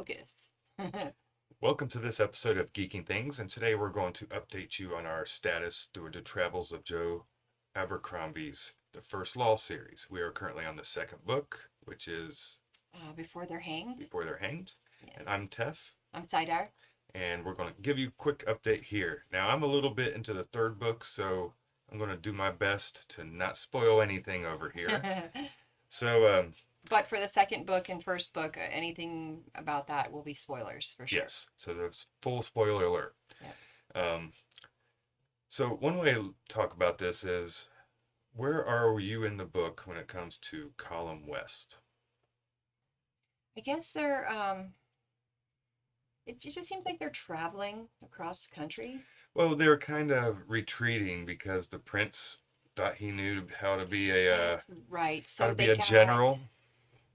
focus. Welcome to this episode of Geeking Things, and today we're going to update you on our status through the travels of Joe Abercrombie's The First Law series. We are currently on the second book, which is Before they're hanged. Before They're Hanged. Yes. And I'm Tef, I'm Saidar. and we're going to give you a quick update here. Now, I'm a little bit into the third book, so I'm going to do my best to not spoil anything over here. So, But for the second book and first book, anything about that will be spoilers for sure. yes, so there's full spoiler alert. Yeah. So one way to talk about this is, where are you in the book when it comes to Column West? I guess it just seems like they're traveling across the country. Well, they're kind of retreating because the prince thought he knew how to be That's right. how So to be they a general.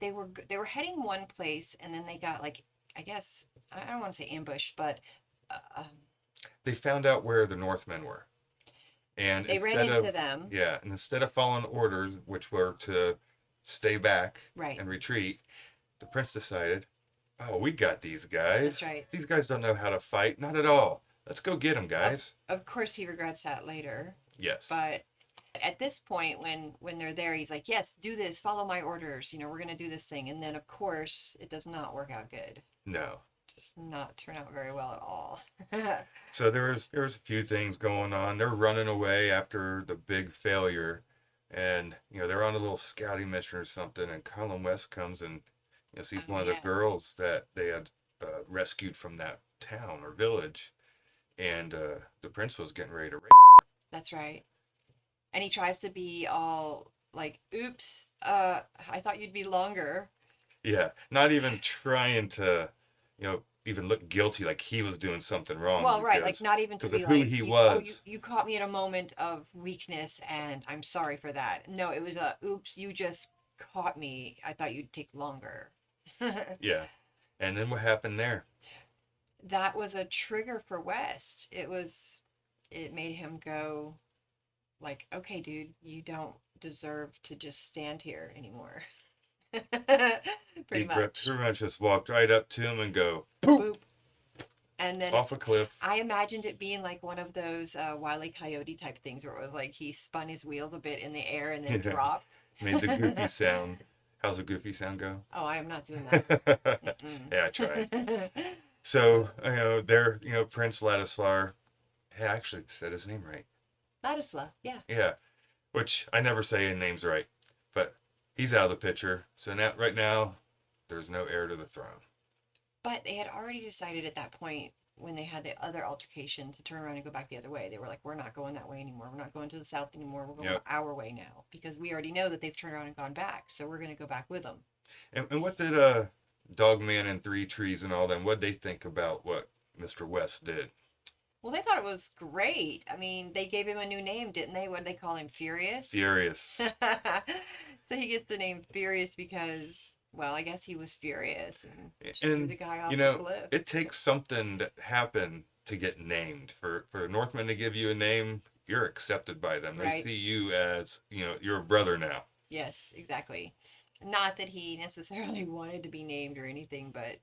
they were heading one place, and then they got I guess I don't want to say ambush, but uh, They found out where the Northmen were, and they ran instead into of them. yeah, and instead of following orders, which were to stay back Right. and retreat, the prince decided, oh, we got these guys. That's right. These guys don't know how to fight, not at all. Let's go get them, guys. Of course, he regrets that later. Yes. But at this point, when they're there, he's like, yes, do this, follow my orders, we're going to do this thing. And then, of course, it does not work out good. No. Does not turn out very well at all. So there's a few things going on. They're running away after the big failure, and they're on a little scouting mission or something. And Colin West comes and sees one of the Yes. girls that they had rescued from that town or village, and the prince was getting ready to rape. That's right. And he tries to be all like, oops, I thought you'd be longer. Yeah, not even trying to, even look guilty like he was doing something wrong. Well, right, because- like not even to because be of who like, he you was. caught me at a moment of weakness and I'm sorry for that. No, it was a, oops, you just caught me. I thought you'd take longer. Yeah. And then what happened there? That was a trigger for West. It made him go like, okay, dude, you don't deserve to just stand here anymore. Pretty much. Pretty much just walked right up to him and go, Boop. And then off a cliff. I imagined it being like one of those Wile E. Coyote type things where it was like he spun his wheels a bit in the air and then Yeah. dropped. Made the goofy sound. How's the goofy sound go? Oh, I am not doing that. Yeah, I tried. So, there, Prince Ladislar, I actually said his name right. Ladisla, yeah. Yeah, which I never say his name's right, but he's out of the picture. So now, right now, there's no heir to the throne. But they had already decided at that point when they had the other altercation to turn around and go back the other way. They were like, we're not going that way anymore. We're not going to the south anymore. We're going Yep. our way now because we already know that they've turned around and gone back. So we're going to go back with them. And what did Dogman and Three Trees and all them, what they think about what Mr. West did? Well, they thought it was great. I mean, they gave him a new name, didn't they? What did they call him? Furious? Furious. So he gets the name Furious because, well, I guess he was furious and just threw And, the guy off the cliff. it takes something to happen to get named. For Northmen to give you a name, you're accepted by them. They Right. see you as, you're a brother now. Yes, exactly. Not that he necessarily wanted to be named or anything, but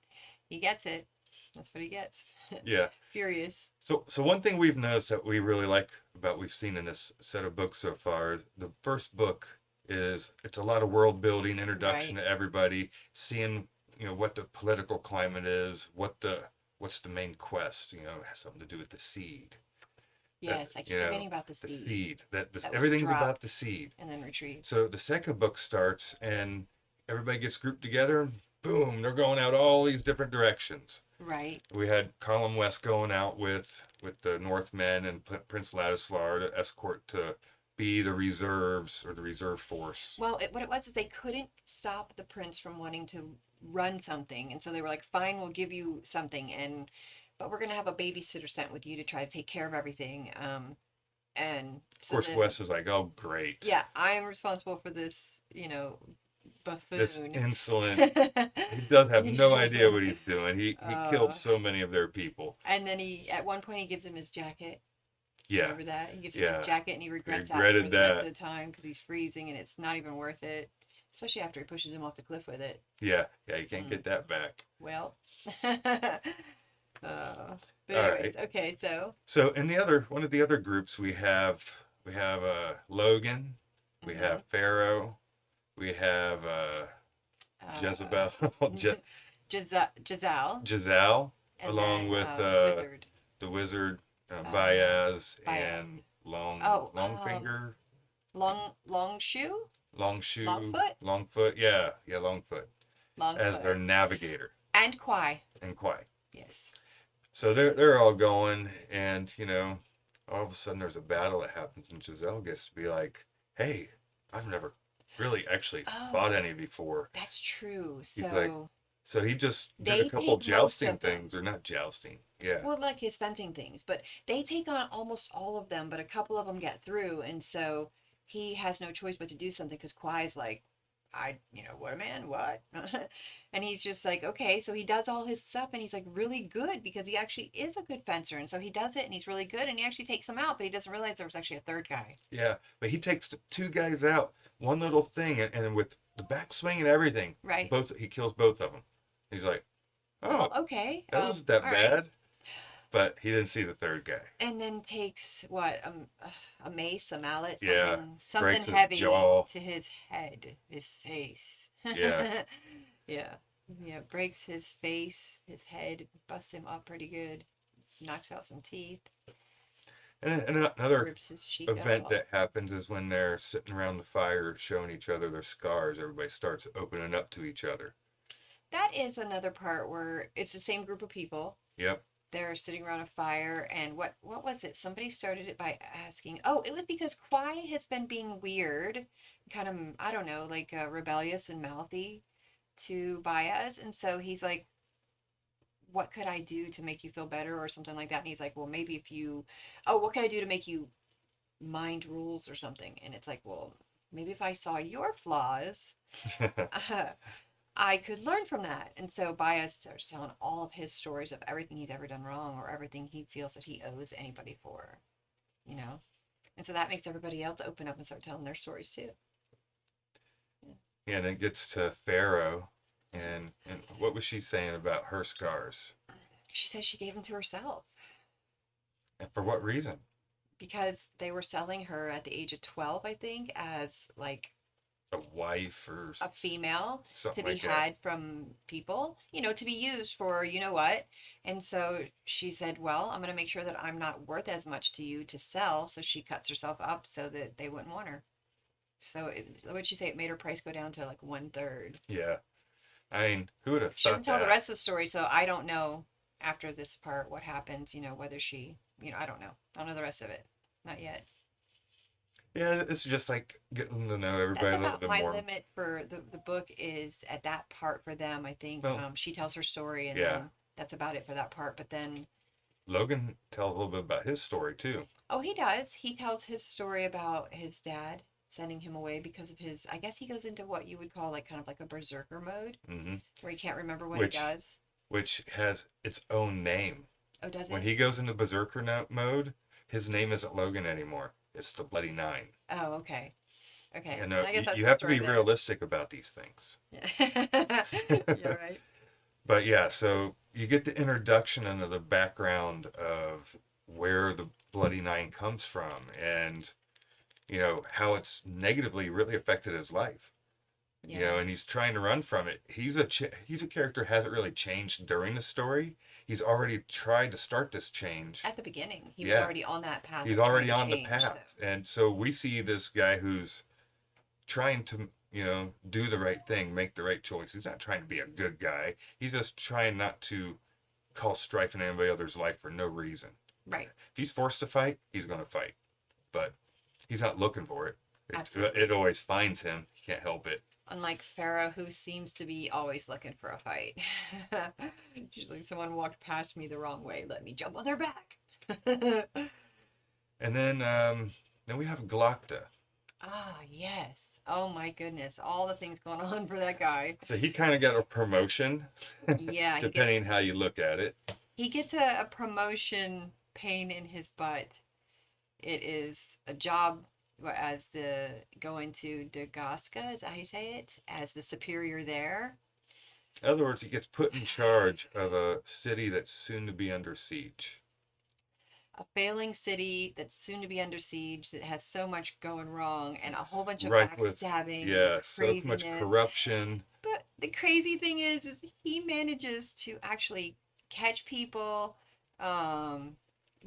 he gets it. That's what he gets. Yeah. Furious. So one thing we've noticed that we really like about we've seen in this set of books so far, the first book it's a lot of world building, introduction Right. to everybody, seeing what the political climate is, what's the main quest, it has something to do with the seed. Yes, I keep forgetting about the seed. Seed. That was everything's about dropped. the seed. And then retrieved. So the second book starts and everybody gets grouped together and boom, they're going out all these different directions. Right. We had Colin West going out with the Northmen and Prince Ladislar to escort to be the reserves or the reserve force. Well, what it was is they couldn't stop the prince from wanting to run something. And so they were like, fine, we'll give you something. But we're going to have a babysitter sent with you to try to take care of everything. And Of so course, then, West is like, oh, great. yeah, I am responsible for this, buffoon. This insolent, he does have no idea what he's doing. He killed Uh, so many of their people. And then at one point, he gives him his jacket. Yeah. Remember that? He gives him Yeah. his jacket and he regrets Regretted that for the rest that. of the time because he's freezing and it's not even worth it. especially after he pushes him off the cliff with it. Yeah, you can't get that back. Well, but All anyways, right. okay, so So in one of the other groups, we have Logan, we mhm, have Pharaoh, we have Jezebel, Je- Giselle, Giselle, and along then with Wizard, the wizard, uh, Baez, Baez. and Oh, Longfinger, Longshoe, Longshoe, Longfoot, Longfoot, yeah, Longfoot, as their Longfoot, navigator, and Quai. and Quai. Yes. So they're all going, and all of a sudden there's a battle that happens, and Giselle gets to be like, "Hey, I've never really actually fought Oh, any before." that's true. He's like, So so he just did a they couple take most jousting of them. things, or not jousting, yeah, Well, like his fencing things, but they take on almost all of them, but a couple of them get through, and so he has no choice but to do something because Kwai's like, what a man, what? And he's just like, okay, so he does all his stuff, and he's like really good because he actually is a good fencer, and so he does it, and he's really good, and he actually takes him out, but he doesn't realize there was actually a third guy. yeah. But he takes two guys out, one little thing, and with the backswing and everything, Right. he kills both of them. He's like, Well, "Oh, okay, that wasn't that all right. bad," but he didn't see the third guy. And then takes what a mace, a mallet, Yeah, something breaks his heavy jaw. to his head, his face. Yeah. Yeah, yeah, breaks his face, his head, busts him up pretty good, knocks out some teeth, And another rips his cheek event off. that happens is when they're sitting around the fire showing each other their scars, everybody starts opening up to each other. That is another part where it's the same group of people. Yep. They're sitting around a fire, and what was it? Somebody started it by asking. Oh, it was because Kwai has been being weird, kind of, I don't know, like rebellious and mouthy to Baez, and so he's like, what could I do to make you feel better or something like that? And he's like, well, maybe if you, oh, what can I do to make you mind rules or something? And it's like, well, maybe if I saw your flaws, I could learn from that. And so Baez starts telling all of his stories of everything he's ever done wrong or everything he feels that he owes anybody for, you know? And so that makes everybody else open up and start telling their stories too. Yeah. Yeah, and it gets to Pharaoh, and what was she saying about her scars? She says she gave them to herself And for what reason? because they were selling her at the age of 12, I think, as like A wife or a female to something be like that. had from people, to be used for you know what. And so she said, well, I'm going to make sure that I'm not worth as much to you to sell. So she cuts herself up so that they wouldn't want her. So what'd she say? It made her price go down to like 1/3. Yeah. I mean, who would have She doesn't thought tell the that? rest of the story, so I don't know after this part what happens, whether she, I don't know. I don't know the rest of it. Not yet. Yeah, it's just like getting to know everybody That's a little about bit my more. limit for the book is at that part for them. I think Well, she tells her story and yeah. then that's about it for that part. But then, Logan tells a little bit about his story too. oh, he does. He tells his story about his dad sending him away because of his, I guess he goes into what you would call like kind of like a berserker mode Hmm. where he can't remember what he Which does. which has its own name. Oh, does When it? he goes into berserker mode, his name isn't Logan anymore. It's the Bloody Nine. Oh, okay. Okay. You know, I guess that's you the have to story be there. realistic about these things. Yeah. Yeah, right. But yeah, so you get the introduction into the background of where the Bloody Nine comes from, and how it's negatively really affected his life. Yeah. And he's trying to run from it. He's a character who hasn't really changed during the story. He's already tried to start this change. At the beginning, he was Yeah, already on that path he's of trying already to on the change. path, and so we see this guy who's trying to do the right thing, make the right choice. He's not trying to be a good guy. He's just trying not to cause strife in anybody else's life for no reason. Right. If he's forced to fight, he's going to fight, but he's not looking for it. Absolutely. It always finds him. He can't help it. Unlike Farah, who seems to be always looking for a fight. She's like, someone walked past me the wrong way. Let me jump on their back. And then we have Glocta. Ah, yes. Oh my goodness. All the things going on for that guy. So he kind of got a promotion, Yeah, depending how you look at it. he gets a promotion pain in his butt. It is a job as the going to Dagaska, is that how you say it? As the superior there. In other words, he gets put in charge of a city that's soon to be under siege. A failing city that's soon to be under siege that has so much going wrong and a It's whole bunch of rife with, backstabbing and yeah, so much craziness. corruption. But the crazy thing is he manages to actually catch people, um,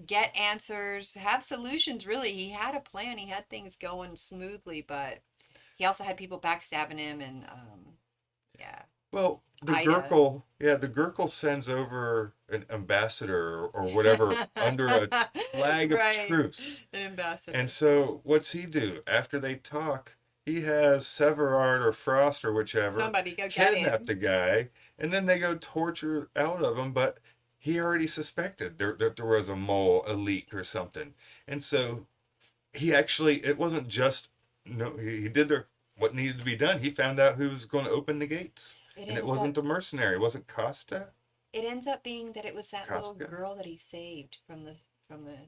get answers, have solutions. Really, he had a plan. He had things going smoothly, but he also had people backstabbing him, and yeah, Well, the Ida. Gurkle, yeah, the Gurkle sends over an ambassador or whatever under a flag of Right, truce. an And ambassador. so what's he do? After they talk, he has Severard or Frost or whichever Somebody go get kidnap him. the guy, and then they go torture out of him, but he already suspected that there was a mole, a leak or something. And so he actually, it wasn't just, no, he did what needed to be done. He found out who was going to open the gates. It And it ends up wasn't the mercenary. Was it Costa? it ends up being that it was that little Casca? girl that he saved from the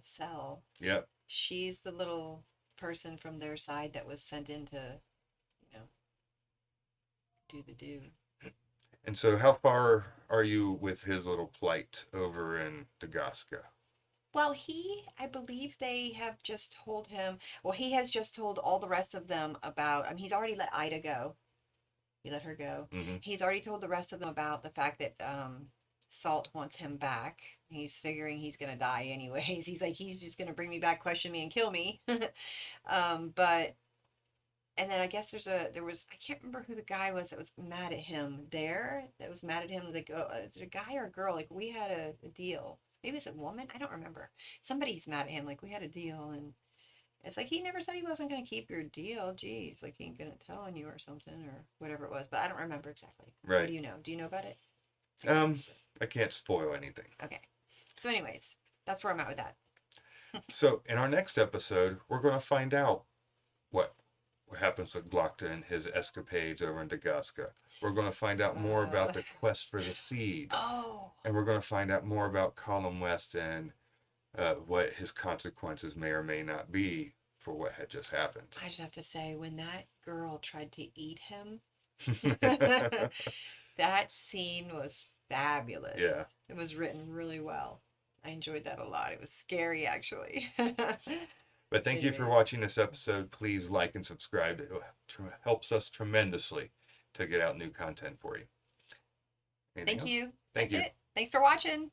cell. Yep. She's the little person from their side that was sent in to, you know, do the do. And so how far are you with his little plight over in Dagaska? Well, I believe they have just told him, well, he has just told all the rest of them about, I mean, he's already let Ida go. He let her go. Mm-hmm. He's already told the rest of them about the fact that Salt wants him back. He's figuring he's gonna die anyways. He's like, he's just gonna bring me back, question me, and kill me. But and then I guess there was I can't remember who the guy was that was mad at him there. That was mad at him. Like, is it a guy or a girl? Like, we had a deal. Maybe it's a woman. I don't remember. Somebody's mad at him. Like, we had a deal, and it's like he never said he wasn't going to keep your deal. Geez, like he ain't gonna tell on you or something or whatever it was. But I don't remember exactly. What Right. do you know? Do you know about it? Um, I can't spoil anything. Okay. So, anyways, that's where I'm at with that. So in our next episode, we're going to find out what happens with Glocta and his escapades over in Dagaska. We're going to find out more about the quest for the seed. Oh, And we're going to find out more about Colin West and what his consequences may or may not be for what had just happened. I just have to say, when that girl tried to eat him, that scene was fabulous. Yeah. It was written really well. I enjoyed that a lot. It was scary, actually. But thank you for Anyways, watching this episode. Please like and subscribe. It helps us tremendously to get out new content for you. Anything thank else? you. Thank That's you. it. Thanks for watching.